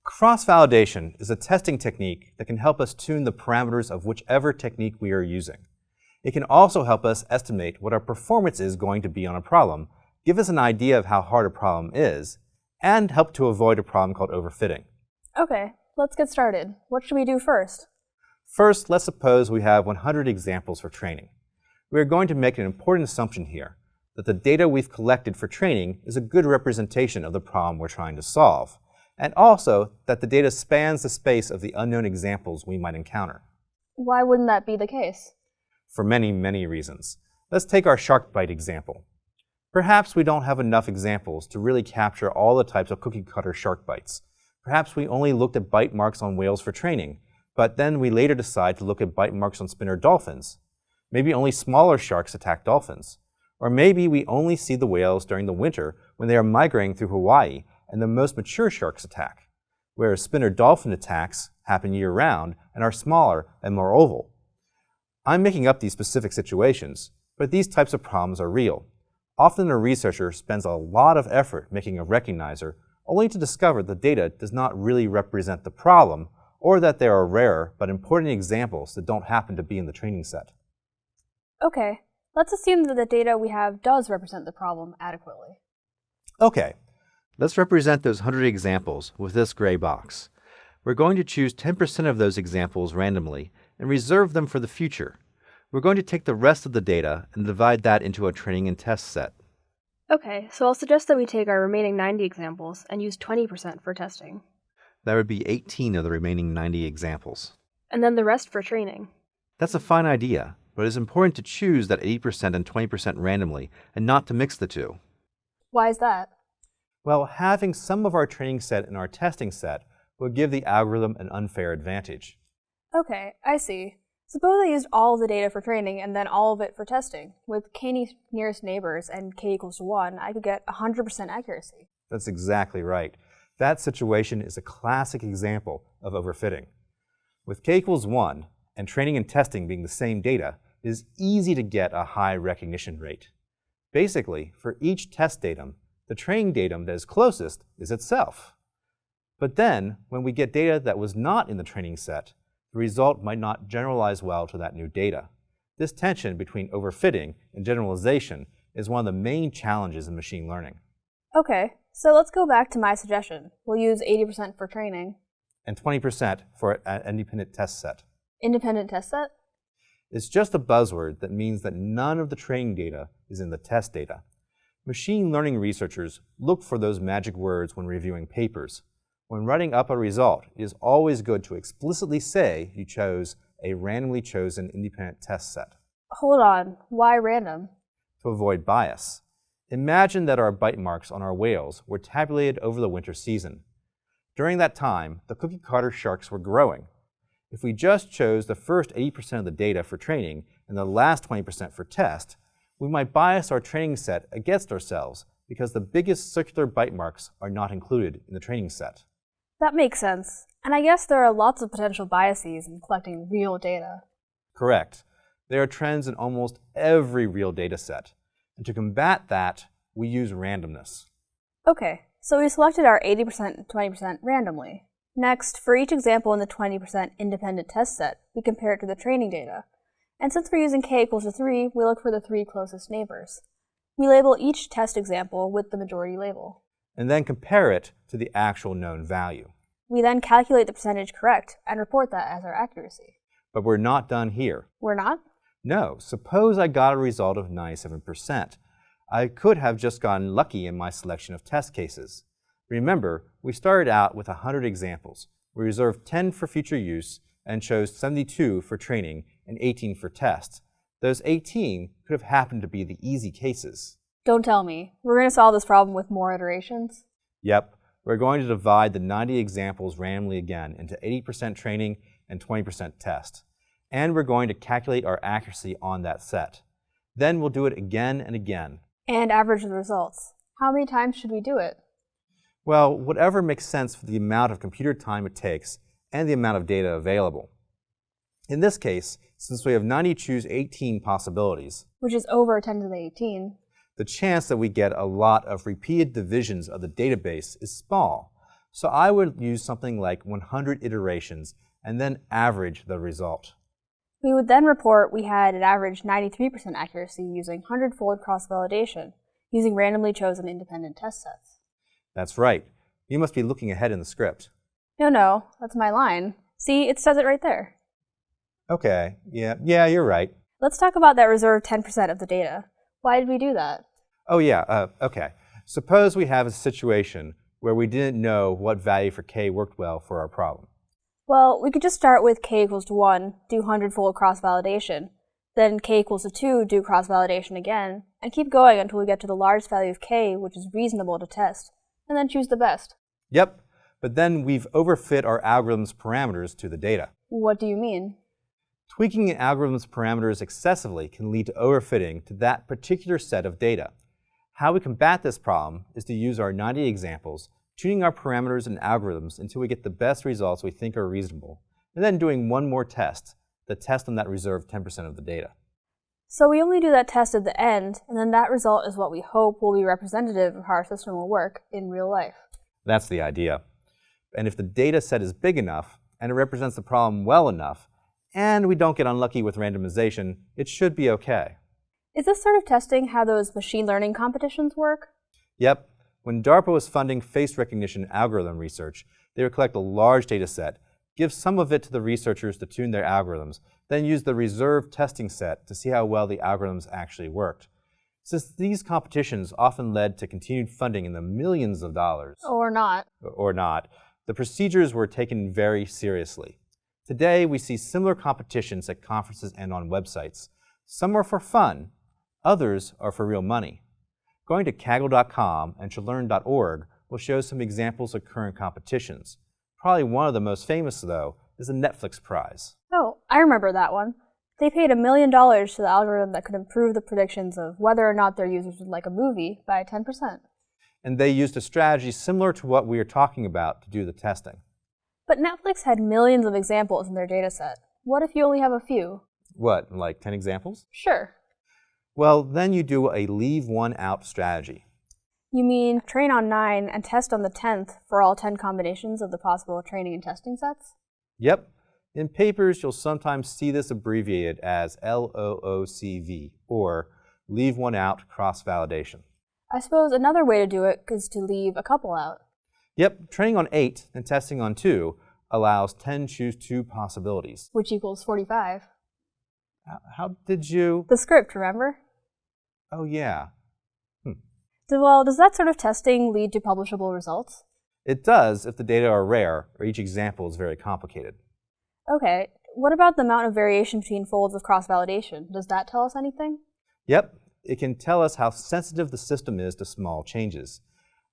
Cross-validation is a testing technique that can help us tune the parameters of whichever technique we are using. It can also help us estimate what our performance is going to be on a problem, give us an idea of how hard a problem is, and help to avoid a problem called overfitting. Okay, let's get started. What should we do first? First, let's suppose we have 100 examples for training. We are going to make an important assumption here, that the data we've collected for training is a good representation of the problem we're trying to solve, and also that the data spans the space of the unknown examples we might encounter. Why wouldn't that be the case? For many, many reasons. Let's take our shark bite example. Perhaps we don't have enough examples to really capture all the types of cookie-cutter shark bites. Perhaps we only looked at bite marks on whales for training, but then we later decide to look at bite marks on spinner dolphins. Maybe only smaller sharks attack dolphins. Or maybe we only see the whales during the winter when they are migrating through Hawaii and the most mature sharks attack, whereas spinner dolphin attacks happen year-round and are smaller and more oval. I'm making up these specific situations, but these types of problems are real. Often a researcher spends a lot of effort making a recognizer only to discover the data does not really represent the problem, or that there are rare but important examples that don't happen to be in the training set. Okay, let's assume that the data we have does represent the problem adequately. Okay, let's represent those 100 examples with this gray box. We're going to choose 10% of those examples randomly and reserve them for the future. We're going to take the rest of the data and divide that into a training and test set. Okay, so I'll suggest that we take our remaining 90 examples and use 20% for testing. That would be 18 of the remaining 90 examples. And then the rest for training. That's a fine idea, but it's important to choose that 80% and 20% randomly and not to mix the two. Why is that? Well, having some of our training set in our testing set will give the algorithm an unfair advantage. Okay, I see. Suppose I used all of the data for training and then all of it for testing. With k nearest neighbors and k equals to 1, I could get 100% accuracy. That's exactly right. That situation is a classic example of overfitting. With k equals 1 and training and testing being the same data, it is easy to get a high recognition rate. Basically, for each test datum, the training datum that is closest is itself. But then, when we get data that was not in the training set, the result might not generalize well to that new data. This tension between overfitting and generalization is one of the main challenges in machine learning. Okay, so let's go back to my suggestion. We'll use 80% for training. And 20% for an independent test set. Independent test set? It's just a buzzword that means that none of the training data is in the test data. Machine learning researchers look for those magic words when reviewing papers. When writing up a result, it is always good to explicitly say you chose a randomly chosen independent test set. Hold on, why random? To avoid bias. Imagine that our bite marks on our whales were tabulated over the winter season. During that time, the cookie-cutter sharks were growing. If we just chose the first 80% of the data for training and the last 20% for test, we might bias our training set against ourselves because the biggest circular bite marks are not included in the training set. That makes sense. And I guess there are lots of potential biases in collecting real data. Correct. There are trends in almost every real data set. And to combat that, we use randomness. Okay, so we selected our 80% and 20% randomly. Next, for each example in the 20% independent test set, we compare it to the training data. And since we're using k equals to 3, we look for the 3 closest neighbors. We label each test example with the majority label. And then compare it to the actual known value. We then calculate the percentage correct and report that as our accuracy. But we're not done here. We're not? No, suppose I got a result of 97%. I could have just gotten lucky in my selection of test cases. Remember, we started out with 100 examples. We reserved 10 for future use and chose 72 for training and 18 for test. Those 18 could have happened to be the easy cases. Don't tell me. We're going to solve this problem with more iterations? Yep, we're going to divide the 90 examples randomly again into 80% training and 20% test. And we're going to calculate our accuracy on that set. Then we'll do it again and again. And average the results. How many times should we do it? Well, whatever makes sense for the amount of computer time it takes and the amount of data available. In this case, since we have 90 choose 18 possibilities, which is over 10 to the 18, the chance that we get a lot of repeated divisions of the database is small. So I would use something like 100 iterations and then average the result. We would then report we had an average 93% accuracy using 100-fold cross-validation, using randomly chosen independent test sets. That's right. You must be looking ahead in the script. No, that's my line. See, it says it right there. Okay, yeah, you're right. Let's talk about that reserved 10% of the data. Why did we do that? Oh yeah, okay. Suppose we have a situation where we didn't know what value for k worked well for our problem. Well, we could just start with k equals to 1, do 100-fold cross-validation, then k equals to 2, do cross-validation again, and keep going until we get to the largest value of k, which is reasonable to test, and then choose the best. Yep, but then we've overfit our algorithm's parameters to the data. What do you mean? Tweaking an algorithm's parameters excessively can lead to overfitting to that particular set of data. How we combat this problem is to use our 90 examples, tuning our parameters and algorithms until we get the best results we think are reasonable, and then doing one more test, the test on that reserved 10% of the data. So we only do that test at the end, and then that result is what we hope will be representative of how our system will work in real life. That's the idea. And if the data set is big enough, and it represents the problem well enough, and we don't get unlucky with randomization, it should be okay. Is this sort of testing how those machine learning competitions work? Yep. When DARPA was funding face recognition algorithm research, they would collect a large data set, give some of it to the researchers to tune their algorithms, then use the reserved testing set to see how well the algorithms actually worked. Since these competitions often led to continued funding in the millions of dollars, Or not. the procedures were taken very seriously. Today, we see similar competitions at conferences and on websites. Some are for fun, others are for real money. Going to Kaggle.com and Chalearn.org will show some examples of current competitions. Probably one of the most famous, though, is the Netflix Prize. Oh, I remember that one. They paid $1 million to the algorithm that could improve the predictions of whether or not their users would like a movie by 10%. And they used a strategy similar to what we are talking about to do the testing. But Netflix had millions of examples in their dataset. What if you only have a few? What, like 10 examples? Sure. Well, then you do a leave one out strategy. You mean train on 9 and test on the 10th for all 10 combinations of the possible training and testing sets? Yep. In papers, you'll sometimes see this abbreviated as LOOCV, or leave one out cross-validation. I suppose another way to do it is to leave a couple out. Yep, training on 8 and testing on 2 allows 10 choose 2 possibilities. Which equals 45. How did you? The script, remember? Oh, yeah. Well, does that sort of testing lead to publishable results? It does if the data are rare or each example is very complicated. Okay, what about the amount of variation between folds of cross-validation? Does that tell us anything? Yep, it can tell us how sensitive the system is to small changes.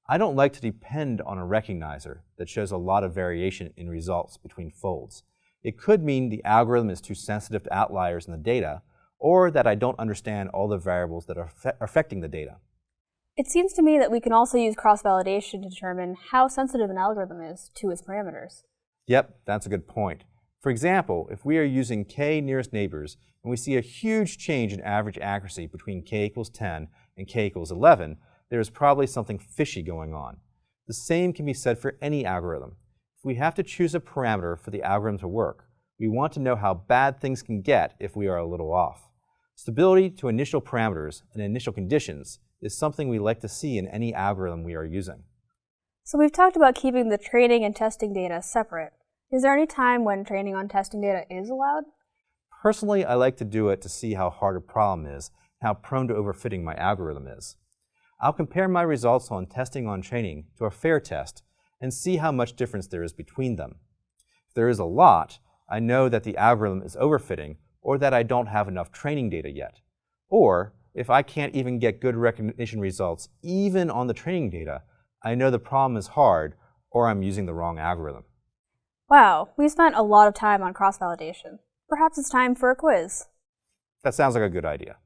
I don't like to depend on a recognizer that shows a lot of variation in results between folds. It could mean the algorithm is too sensitive to outliers in the data, or that I don't understand all the variables that are affecting the data. It seems to me that we can also use cross-validation to determine how sensitive an algorithm is to its parameters. Yep, that's a good point. For example, if we are using k nearest neighbors and we see a huge change in average accuracy between k equals 10 and k equals 11, there is probably something fishy going on. The same can be said for any algorithm. If we have to choose a parameter for the algorithm to work, we want to know how bad things can get if we are a little off. Stability to initial parameters and initial conditions is something we like to see in any algorithm we are using. So we've talked about keeping the training and testing data separate. Is there any time when training on testing data is allowed? Personally, I like to do it to see how hard a problem is and how prone to overfitting my algorithm is. I'll compare my results on testing on training to a fair test and see how much difference there is between them. If there is a lot, I know that the algorithm is overfitting or that I don't have enough training data yet. Or, if I can't even get good recognition results even on the training data, I know the problem is hard or I'm using the wrong algorithm. Wow, we spent a lot of time on cross-validation. Perhaps it's time for a quiz. That sounds like a good idea.